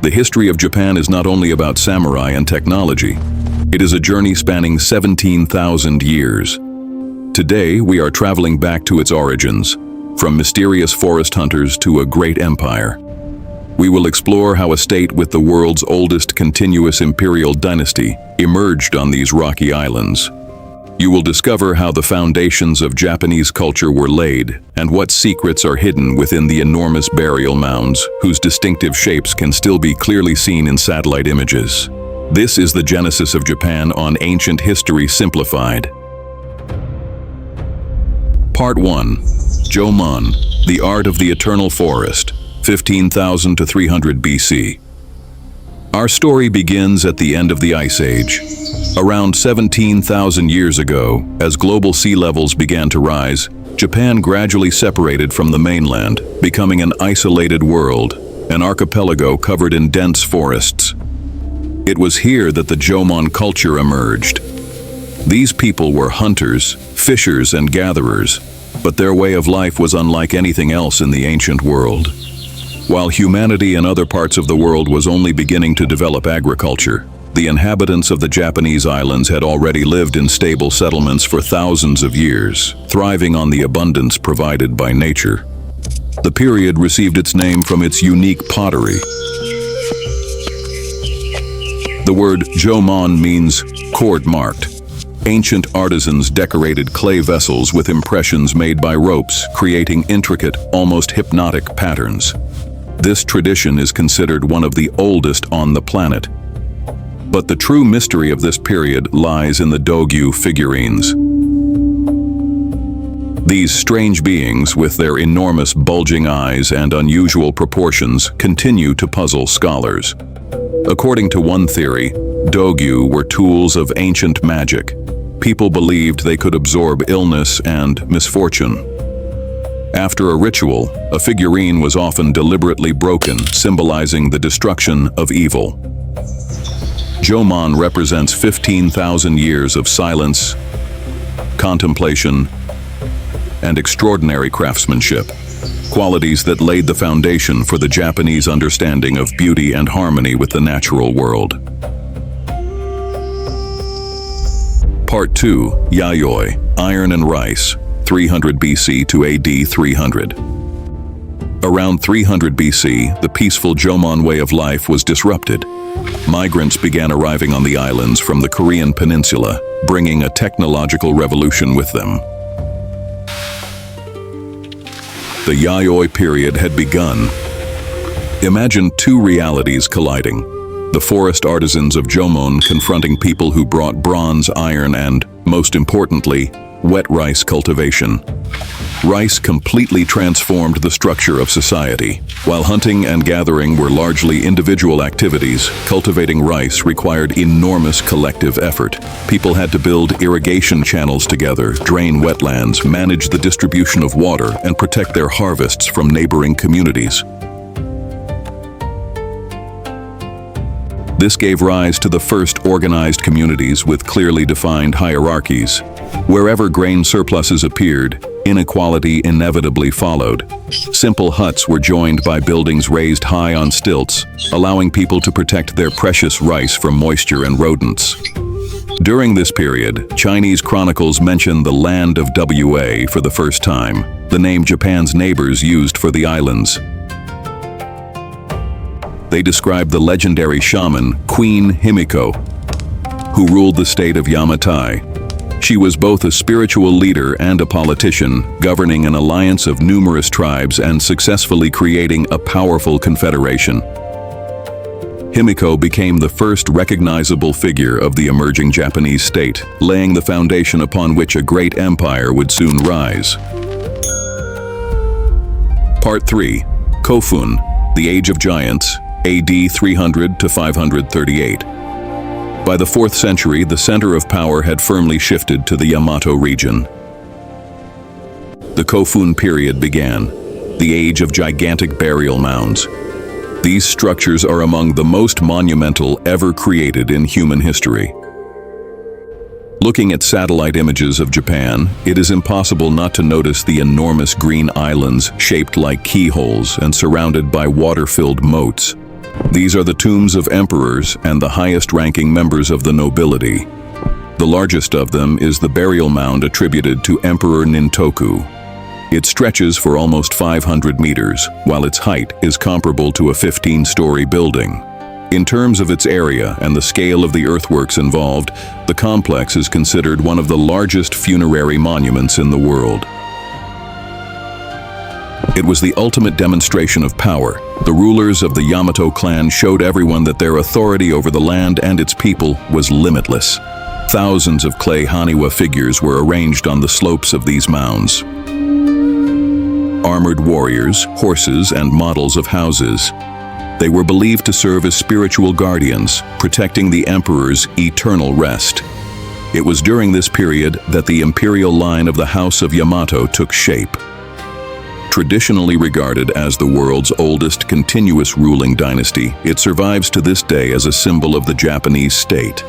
The history of Japan is not only about samurai and technology. It is a journey spanning 17,000 years. Today, we are traveling back to its origins, from mysterious forest hunters to a great empire. We will explore how a state with the world's oldest continuous imperial dynasty emerged on these rocky islands. You will discover how the foundations of Japanese culture were laid and what secrets are hidden within the enormous burial mounds, whose distinctive shapes can still be clearly seen in satellite images. This is the genesis of Japan on Ancient History Simplified. Part 1. Jōmon, the Art of the Eternal Forest, 15,000 to 300 BC. Our story begins at the end of the Ice Age. Around 17,000 years ago, as global sea levels began to rise, Japan gradually separated from the mainland, becoming an isolated world, an archipelago covered in dense forests. It was here that the Jōmon culture emerged. These people were hunters, fishers, and gatherers, but their way of life was unlike anything else in the ancient world. While humanity in other parts of the world was only beginning to develop agriculture, the inhabitants of the Japanese islands had already lived in stable settlements for thousands of years, thriving on the abundance provided by nature. The period received its name from its unique pottery. The word Jōmon means cord-marked. Ancient artisans decorated clay vessels with impressions made by ropes, creating intricate, almost hypnotic patterns. This tradition is considered one of the oldest on the planet. But the true mystery of this period lies in the Dogyu figurines. These strange beings, with their enormous bulging eyes and unusual proportions, continue to puzzle scholars. According to one theory, Dogyu were tools of ancient magic. People believed they could absorb illness and misfortune. After a ritual, a figurine was often deliberately broken, symbolizing the destruction of evil. Jōmon represents 15,000 years of silence, contemplation, and extraordinary craftsmanship, qualities that laid the foundation for the Japanese understanding of beauty and harmony with the natural world. Part 2. Yayoi, Iron and Rice, 300 BC to AD 300. Around 300 BC, the peaceful Jōmon way of life was disrupted. Migrants began arriving on the islands from the Korean peninsula, bringing a technological revolution with them. The Yayoi period had begun. Imagine two realities colliding. The forest artisans of Jōmon confronting people who brought bronze, iron, and, most importantly, wet rice cultivation. Rice completely transformed the structure of society. While hunting and gathering were largely individual activities, cultivating rice required enormous collective effort. People had to build irrigation channels together, drain wetlands, manage the distribution of water, and protect their harvests from neighboring communities. This gave rise to the first organized communities with clearly defined hierarchies. Wherever grain surpluses appeared, inequality inevitably followed. Simple huts were joined by buildings raised high on stilts, allowing people to protect their precious rice from moisture and rodents. During this period, Chinese chronicles mention the land of Wa for the first time, the name Japan's neighbors used for the islands. They describe the legendary shaman, Queen Himiko, who ruled the state of Yamato. She was both a spiritual leader and a politician, governing an alliance of numerous tribes and successfully creating a powerful confederation. Himiko became the first recognizable figure of the emerging Japanese state, laying the foundation upon which a great empire would soon rise. Part 3. Kofun, the Age of Giants, AD 300 to 538. By the 4th century, the center of power had firmly shifted to the Yamato region. The Kofun period began, the age of gigantic burial mounds. These structures are among the most monumental ever created in human history. Looking at satellite images of Japan, it is impossible not to notice the enormous green islands shaped like keyholes and surrounded by water-filled moats. These are the tombs of emperors and the highest-ranking members of the nobility. The largest of them is the burial mound attributed to Emperor Nintoku. It stretches for almost 500 meters, while its height is comparable to a 15-story building. In terms of its area and the scale of the earthworks involved, the complex is considered one of the largest funerary monuments in the world. It was the ultimate demonstration of power. The rulers of the Yamato clan showed everyone that their authority over the land and its people was limitless. Thousands of clay Haniwa figures were arranged on the slopes of these mounds. Armored warriors, horses, and models of houses. They were believed to serve as spiritual guardians, protecting the emperor's eternal rest. It was during this period that the imperial line of the House of Yamato took shape. Traditionally regarded as the world's oldest continuous ruling dynasty, it survives to this day as a symbol of the Japanese state.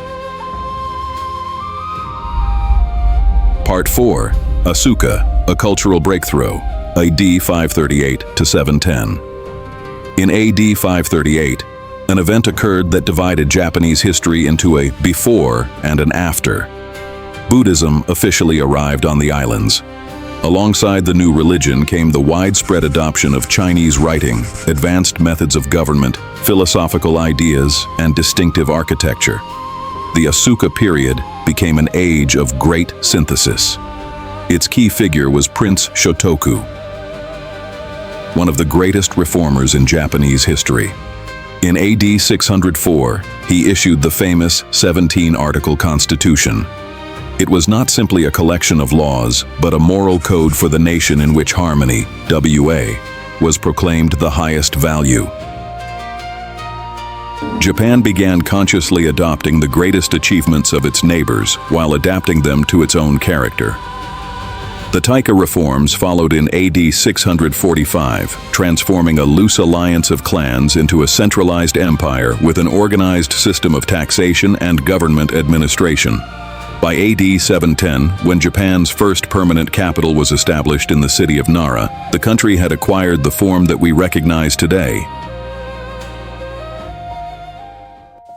Part 4. Asuka, a cultural breakthrough, AD 538 to 710. In AD 538, an event occurred that divided Japanese history into a before and an after. Buddhism officially arrived on the islands. Alongside the new religion came the widespread adoption of Chinese writing, advanced methods of government, philosophical ideas, and distinctive architecture. The Asuka period became an age of great synthesis. Its key figure was Prince Shotoku, one of the greatest reformers in Japanese history. In AD 604, he issued the famous 17-article constitution. It was not simply a collection of laws, but a moral code for the nation in which harmony, WA, was proclaimed the highest value. Japan began consciously adopting the greatest achievements of its neighbors while adapting them to its own character. The Taika reforms followed in AD 645, transforming a loose alliance of clans into a centralized empire with an organized system of taxation and government administration. By AD 710, when Japan's first permanent capital was established in the city of Nara, the country had acquired the form that we recognize today.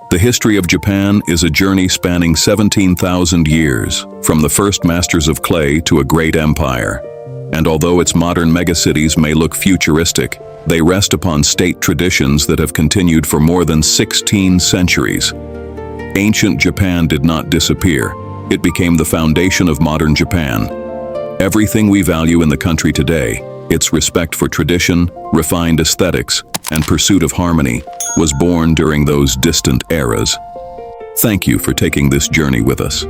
The history of Japan is a journey spanning 17,000 years, from the first masters of clay to a great empire. And although its modern megacities may look futuristic, they rest upon state traditions that have continued for more than 16 centuries. Ancient Japan did not disappear. It became the foundation of modern Japan. Everything we value in the country today, its respect for tradition, refined aesthetics, and pursuit of harmony, was born during those distant eras. Thank you for taking this journey with us.